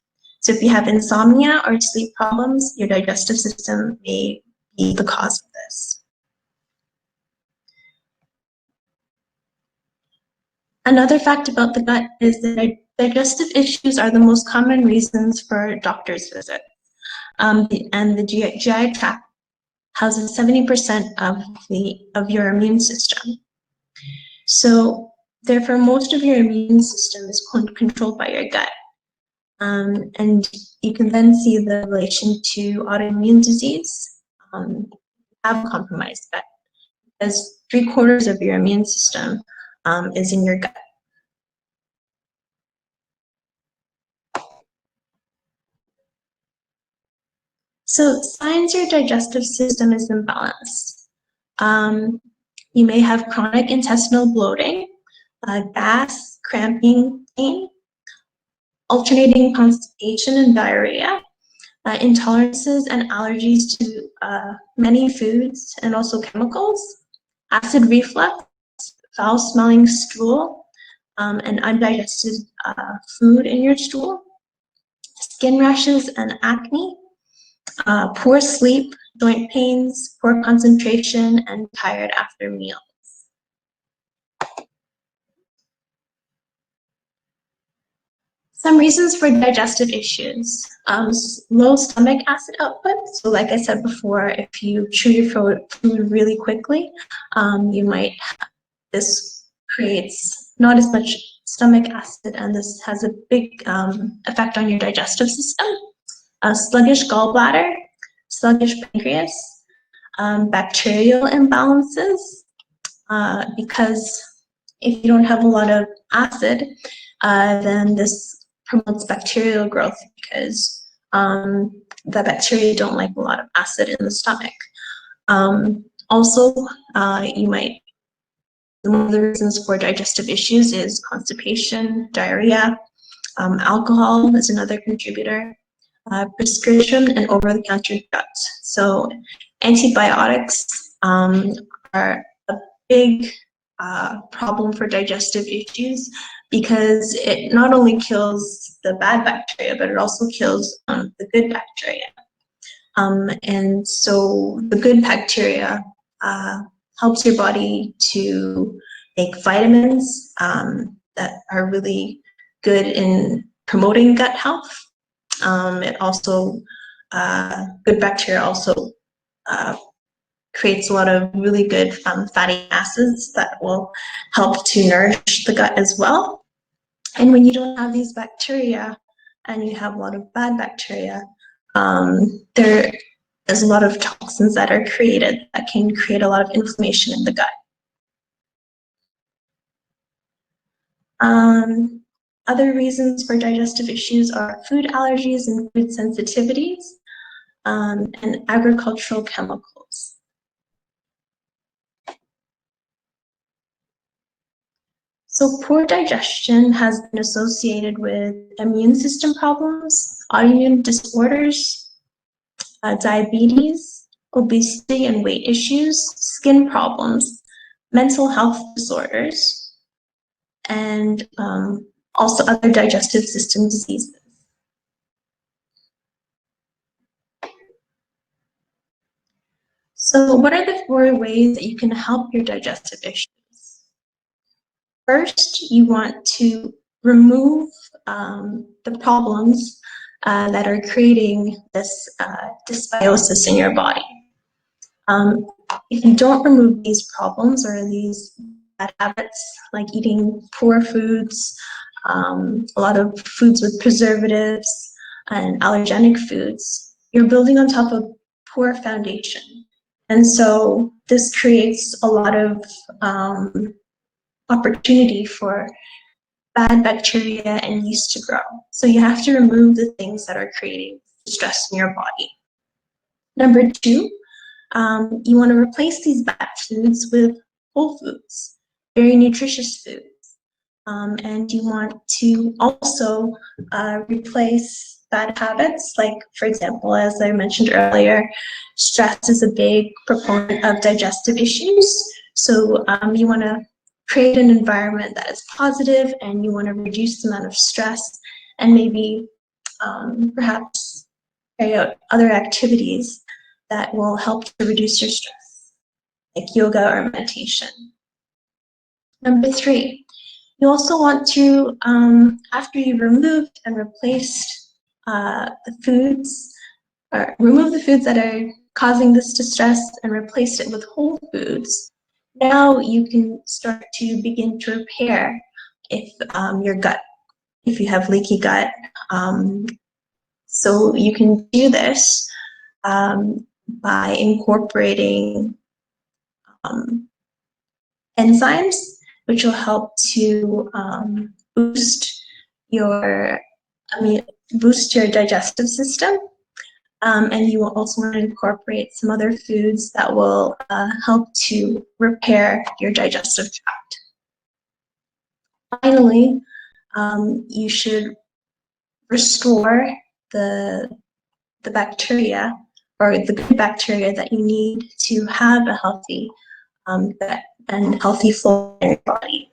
So if you have insomnia or sleep problems, your digestive system may be the cause of this. Another fact about the gut is that digestive issues are the most common reasons for doctor's visits. And the GI tract houses 70% of your immune system. So therefore, most of your immune system is controlled by your gut. And you can then see the relation to autoimmune disease, have compromised gut, as 3/4 of your immune system is in your gut. So signs your digestive system is imbalanced. You may have chronic intestinal bloating, gas, cramping, pain, alternating constipation and diarrhea, intolerances and allergies to many foods and also chemicals, acid reflux, foul-smelling stool, and undigested food in your stool, skin rashes and acne, poor sleep, joint pains, poor concentration, and tired after meals. Some reasons for digestive issues. Low stomach acid output. So like I said before, if you chew your food really quickly, this creates not as much stomach acid, and this has a big effect on your digestive system. Sluggish gallbladder, sluggish pancreas, bacterial imbalances, because if you don't have a lot of acid, then this promotes bacterial growth, because the bacteria don't like a lot of acid in the stomach. Also, one of the reasons for digestive issues is constipation, diarrhea, alcohol is another contributor, prescription and over-the-counter drugs. So antibiotics are a big problem for digestive issues, because it not only kills the bad bacteria, but it also kills the good bacteria. And so the good bacteria helps your body to make vitamins that are really good in promoting gut health. It also, good bacteria also creates a lot of really good fatty acids that will help to nourish the gut as well. And when you don't have these bacteria and you have a lot of bad bacteria, there's a lot of toxins that are created that can create a lot of inflammation in the gut. Other reasons for digestive issues are food allergies and food sensitivities, and agricultural chemicals. So poor digestion has been associated with immune system problems, autoimmune disorders, diabetes, obesity and weight issues, skin problems, mental health disorders, and also other digestive system diseases. So what are the 4 ways that you can help your digestive issues? First, you want to remove the problems that are creating this dysbiosis in your body. If you don't remove these problems or these bad habits, like eating poor foods, a lot of foods with preservatives and allergenic foods, you're building on top of poor foundation. And so this creates a lot of opportunity for bad bacteria and yeast to grow. So you have to remove the things that are creating stress in your body. Number 2, you want to replace these bad foods with whole foods, very nutritious foods. And you want to also replace bad habits, like, for example, as I mentioned earlier, stress is a big proponent of digestive issues. So you want to create an environment that is positive, and you want to reduce the amount of stress, and maybe perhaps carry out other activities that will help to reduce your stress, like yoga or meditation. Number 3, you also want to, after you've removed and replaced the foods, or remove the foods that are causing this distress and replace it with whole foods, now you can start to begin to repair if your gut, if you have leaky gut. So you can do this by incorporating enzymes, which will help to boost your digestive system. And you will also want to incorporate some other foods that will help to repair your digestive tract. Finally, you should restore the bacteria, or the good bacteria that you need to have a healthy gut and healthy flow in your body.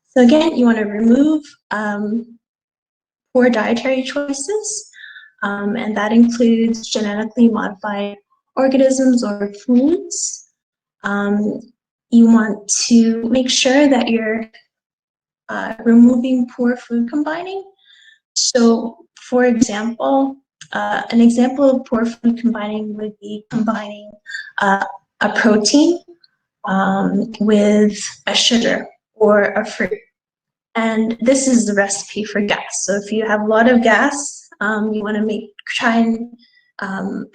So again, you want to remove poor dietary choices, and that includes genetically modified organisms or foods. You want to make sure that you're removing poor food combining. So, for example, an example of poor food combining would be combining a protein with a sugar or a fruit. And this is the recipe for gas. So if you have a lot of gas, you want to try and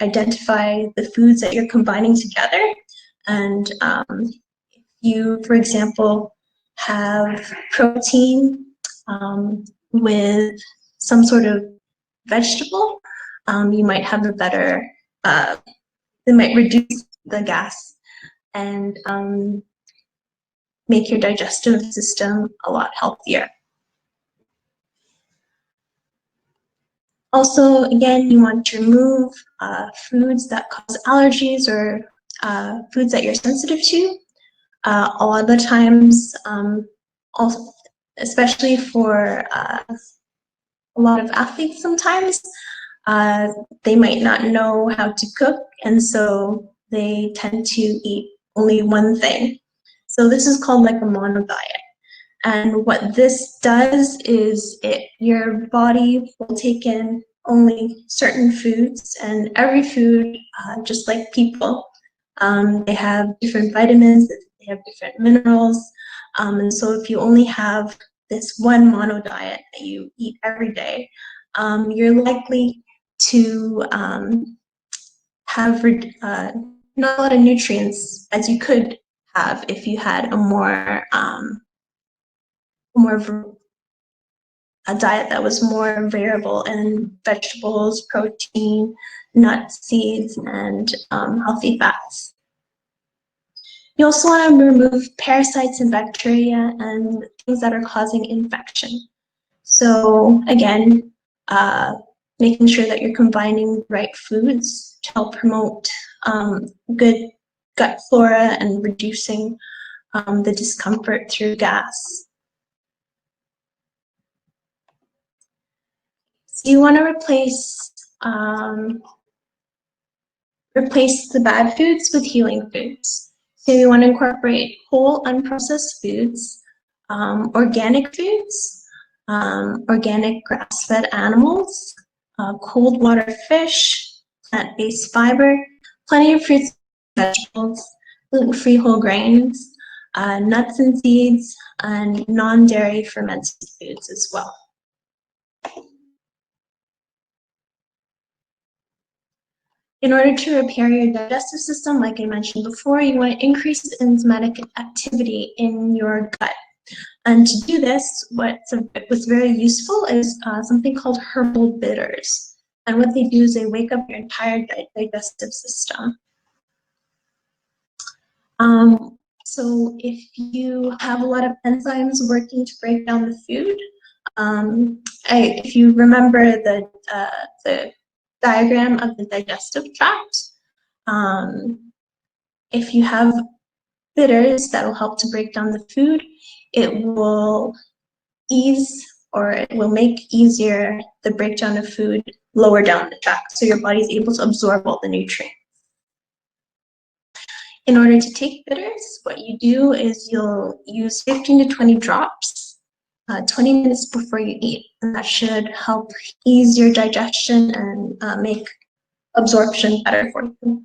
identify the foods that you're combining together. And if you, for example, have protein with some sort of vegetable, you might have a better, it might reduce the gas and make your digestive system a lot healthier. Also, again, you want to remove foods that cause allergies or foods that you're sensitive to. A lot of the times, also, especially for a lot of athletes sometimes, they might not know how to cook, and so they tend to eat only one thing. So this is called like a mono diet. And what this does is your body will take in only certain foods, and every food, just like people, they have different vitamins, they have different minerals. And so if you only have this one mono diet that you eat every day, you're likely to have not a lot of nutrients as you could have if you had a more of a diet that was more variable in vegetables, protein, nuts, seeds, and healthy fats. You also want to remove parasites and bacteria and things that are causing infection. So again, making sure that you're combining the right foods to help promote good gut flora and reducing the discomfort through gas. So you want to replace the bad foods with healing foods. So you want to incorporate whole unprocessed foods, organic foods, organic grass-fed animals, cold water fish, plant-based fiber, plenty of fruits and vegetables, gluten-free whole grains, nuts and seeds, and non-dairy fermented foods as well. In order to repair your digestive system, like I mentioned before, you want to increase the enzymatic activity in your gut. And to do this, what's very useful is something called herbal bitters. And what they do is they wake up your entire digestive system. So if you have a lot of enzymes working to break down the food, if you remember the diagram of the digestive tract, if you have bitters that will help to break down the food, it will ease, or it will make easier the breakdown of food lower down the tract, so your body is able to absorb all the nutrients. In order to take bitters, what you do is you'll use 15 to 20 drops 20 minutes before you eat, and that should help ease your digestion and make absorption better for you.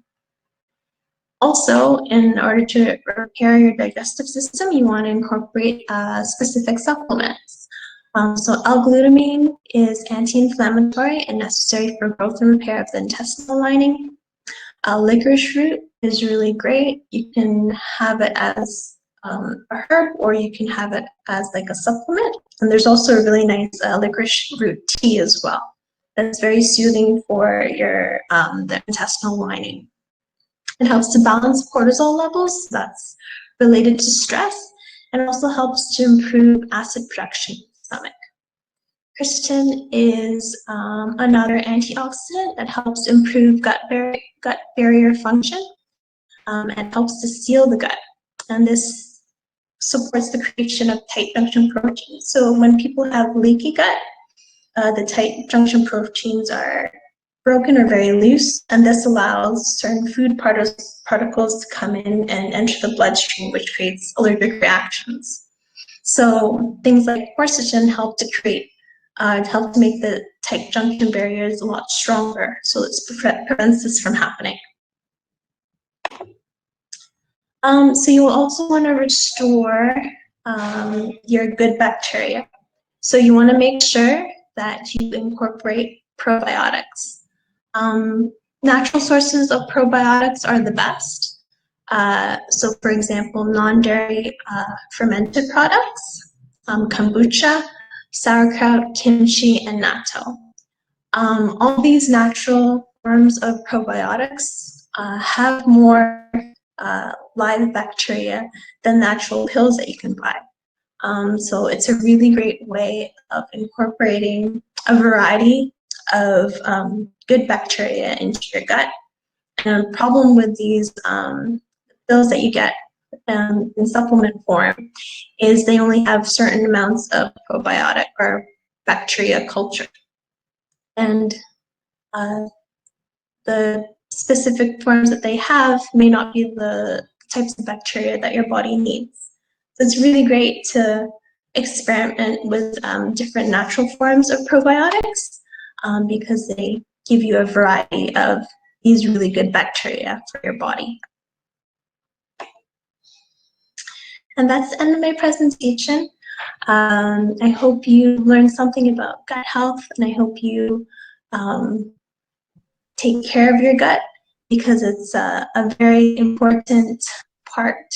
Also, in order to repair your digestive system, you want to incorporate specific supplements. So L-glutamine is anti-inflammatory and necessary for growth and repair of the intestinal lining. Licorice root is really great. You can have it as a herb, or you can have it as like a supplement. And there's also a really nice licorice root tea as well. That's very soothing for your the intestinal lining. It helps to balance cortisol levels. That's related to stress, and also helps to improve acid production in the stomach. Quercetin is another antioxidant that helps improve gut barrier function and helps to seal the gut. And this supports the creation of tight junction proteins. So when people have leaky gut, the tight junction proteins are broken or very loose, and this allows certain food particles to come in and enter the bloodstream, which creates allergic reactions. So things like quercetin help to make the tight junction barriers a lot stronger, so it prevents this from happening. So you will also want to restore your good bacteria. So you want to make sure that you incorporate probiotics. Natural sources of probiotics are the best. So for example, non-dairy fermented products, kombucha, sauerkraut, kimchi, and natto. All these natural forms of probiotics have more live bacteria than natural pills that you can buy. So it's a really great way of incorporating a variety of good bacteria into your gut. And the problem with these pills that you get in supplement form is they only have certain amounts of probiotic or bacteria culture. And the specific forms that they have may not be the types of bacteria that your body needs. So it's really great to experiment with different natural forms of probiotics because they give you a variety of these really good bacteria for your body. And that's the end of my presentation. I hope you learned something about gut health, and I hope you take care of your gut, because it's a very important part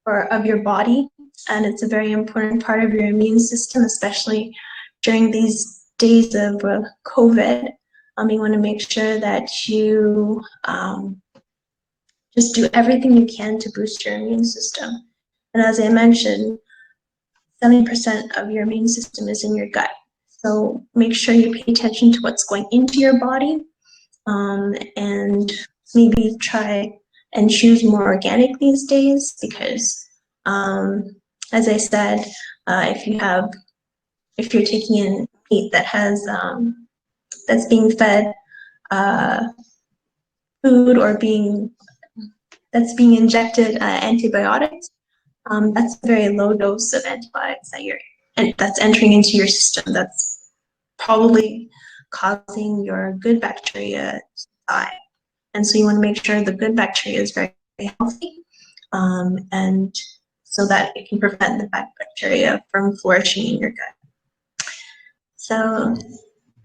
of your body, and it's a very important part of your immune system, especially during these days of COVID. You want to make sure that you just do everything you can to boost your immune system. And as I mentioned, 70% of your immune system is in your gut. So make sure you pay attention to what's going into your body, and maybe try and choose more organic these days, because as I said, if you're taking in meat that has that's being fed food, or that's being injected antibiotics, that's a very low dose of antibiotics that's entering into your system. That's probably causing your good bacteria to die. And so you want to make sure the good bacteria is very, very healthy, and so that it can prevent the bad bacteria from flourishing in your gut. So,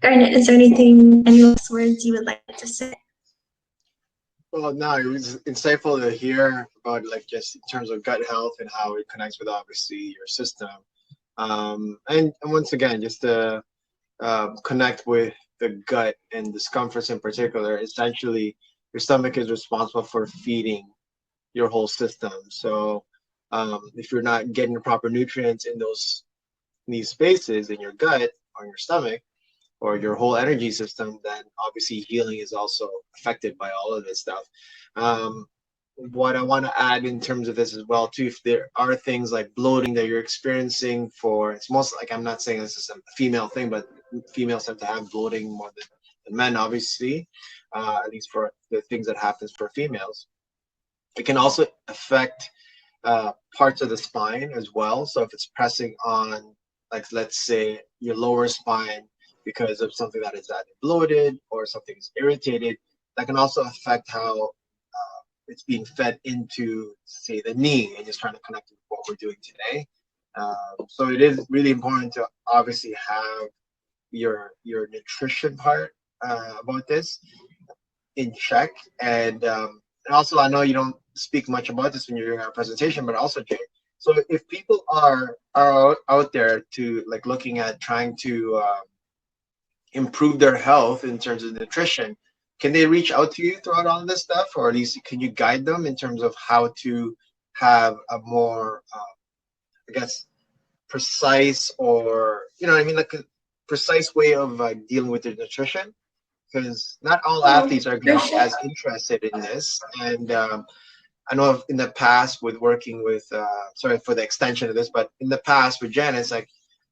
Garnet, is there any last words you would like to say? Well, no, it was insightful to hear about, like, just in terms of gut health and how it connects with obviously your system. And once again, just to connect with the gut and discomforts in particular, essentially your stomach is responsible for feeding your whole system. So if you're not getting the proper nutrients in these spaces in your gut or your stomach or your whole energy system, then obviously healing is also affected by all of this stuff. What I want to add in terms of this as well too, if there are things like bloating that you're experiencing, it's most like, I'm not saying this is a female thing, but females tend to have bloating more than men, obviously, at least for the things that happens for females. It can also affect parts of the spine as well. So if it's pressing on, like, let's say your lower spine because of something that is either bloated or something is irritated, that can also affect how it's being fed into, say, the knee, and just trying to connect with what we're doing today. So it is really important to obviously have your nutrition part about this in check. And also, I know you don't speak much about this when you're doing our presentation, but also, Jay, so if people are out there to, like, looking at trying to improve their health in terms of nutrition, can they reach out to you throughout all of this stuff, or at least can you guide them in terms of how to have a more, I guess, precise, or, you know what I mean, like a precise way of dealing with their nutrition? Because not all athletes are going to be as interested in this. And I know in the past with working with, sorry for the extension of this, but in the past with Janice, like,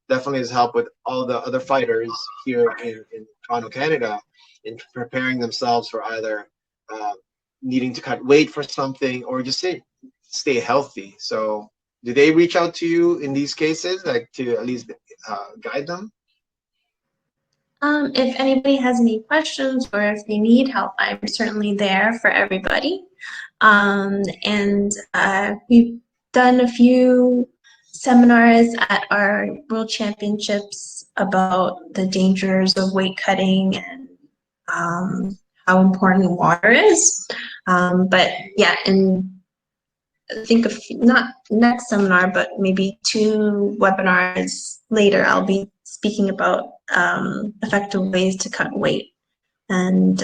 definitely has helped with all the other fighters here in Toronto, Canada, in preparing themselves for either needing to cut weight for something or just stay healthy. So do they reach out to you in these cases, like, to at least guide them? If anybody has any questions or if they need help, I'm certainly there for everybody. And we've done a few seminars at our World Championships about the dangers of weight cutting and how important water is. But yeah, and I think not next seminar, but maybe 2 webinars later, I'll be speaking about effective ways to cut weight, and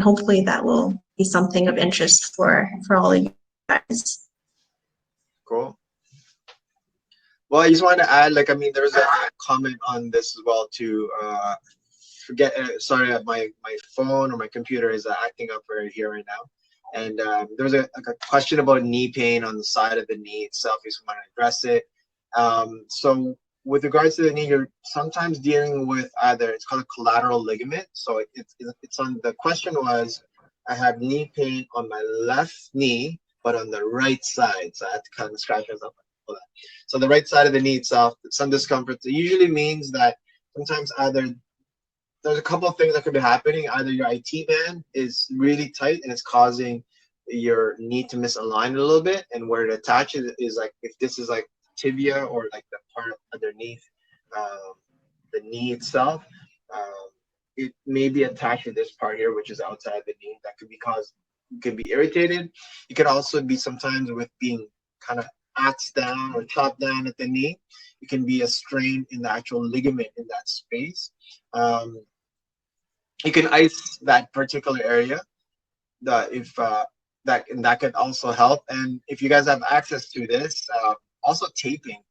hopefully that will be something of interest for all of you guys. Cool. Well, I just wanted to add, like, I mean, there's a comment on this as well too. Sorry, my phone or my computer is acting up right here right now. And there's a question about knee pain on the side of the knee itself. You just want to address it. So with regards to the knee, you're sometimes dealing with either, it's called a collateral ligament. So it's on, the question was, I have knee pain on my left knee, but on the right side. So I had to kind of scratch myself. So the right side of the knee itself, some discomfort. It usually means that sometimes either there's a couple of things that could be happening. Either your IT band is really tight and it's causing your knee to misalign a little bit, and where it attaches is, like, if this is like tibia or like the part underneath the knee itself, it may be attached to this part here, which is outside the knee. That could be irritated. It could also be sometimes with being kind of axed down or chopped down at the knee. It can be a strain in the actual ligament in that space. You can ice that particular area. That could also help. And if you guys have access to this, also taping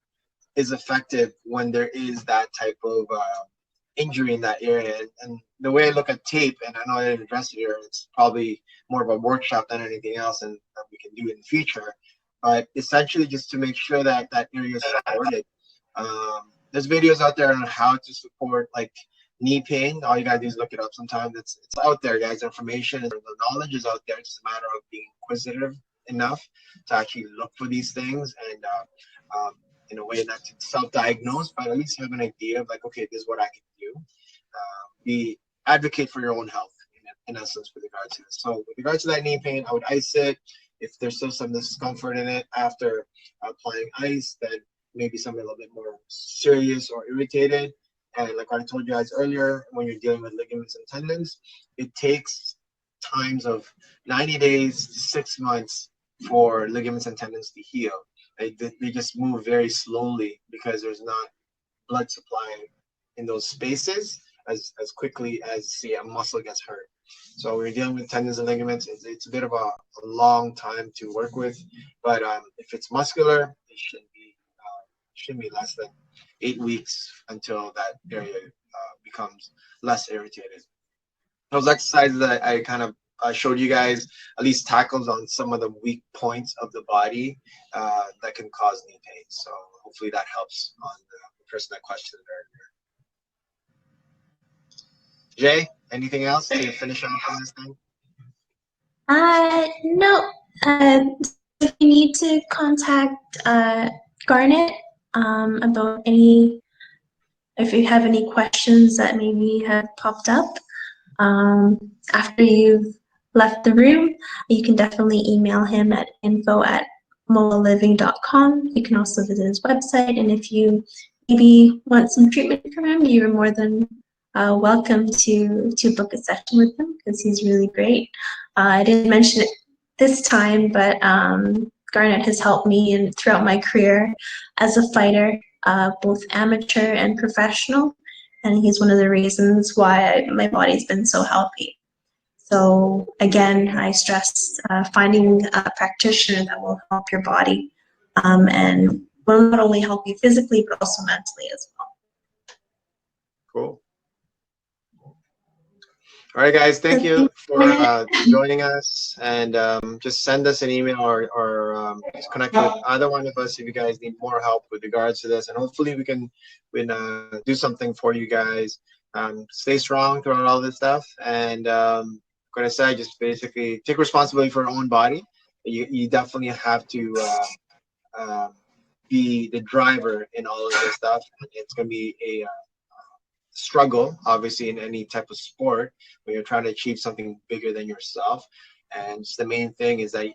is effective when there is that type of injury in that area. And the way I look at tape, and I know I didn't address it here, it's probably more of a workshop than anything else, and that we can do in the future. But essentially, just to make sure that that area is supported. There's videos out there on how to support like knee pain. All you gotta do is look it up. Sometimes it's out there, guys. Information and the knowledge is out there. It's just a matter of being inquisitive enough to actually look for these things, and in a way not to self-diagnose, but at least have an idea of like, okay, this is what I can do. Be advocate for your own health in essence with regards to this. So with regards to that knee pain, I would ice it. If there's still some discomfort in it after applying ice, then maybe something a little bit more serious or irritated. And like I told you guys earlier, when you're dealing with ligaments and tendons, it takes times of 90 days to 6 months for ligaments and tendons to heal. They just move very slowly because there's not blood supply in those spaces as quickly as, say, a muscle gets hurt. So when you're dealing with tendons and ligaments, it's a bit of a long time to work with. But if it's muscular, it shouldn't be less than 8 weeks until that area becomes less irritated. Those exercises that I kind of showed you guys at least tackles on some of the weak points of the body that can cause knee pain. So hopefully that helps on the person that questioned earlier. Jay, anything else to finish off on this thing? No. If you need to contact Garnet about if you have any questions that maybe have popped up after you've left the room, you can definitely email him at info@molaliving.com. You can also visit his website, and if you maybe want some treatment from him, you're more than welcome to book a session with him because he's really great. I didn't mention it this time, but Garnet has helped me throughout my career as a fighter, both amateur and professional, and he's one of the reasons why my body's been so healthy. So again, I stress finding a practitioner that will help your body and will not only help you physically, but also mentally as well. Cool. All right, guys, thank you for joining us, and just send us an email or just connect with either one of us if you guys need more help with regards to this, and hopefully we can do something for you guys. Stay strong throughout all this stuff, and like I said, just basically take responsibility for your own body. You definitely have to be the driver in all of this stuff. It's going to be a struggle, obviously, in any type of sport when you're trying to achieve something bigger than yourself. And just the main thing is that,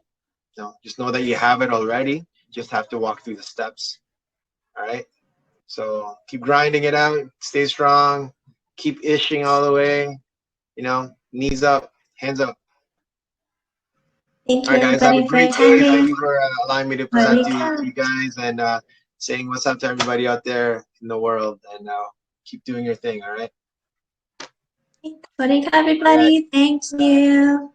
just know that you have it already. Just have to walk through the steps. All right. So keep grinding it out. Stay strong. Keep ishing all the way. Knees up, hands up. Thank you, all right, guys. Have a great day. Thank you for allowing me to present to you guys and saying what's up to everybody out there in the world. And keep doing your thing. All right. Everybody. Thank you.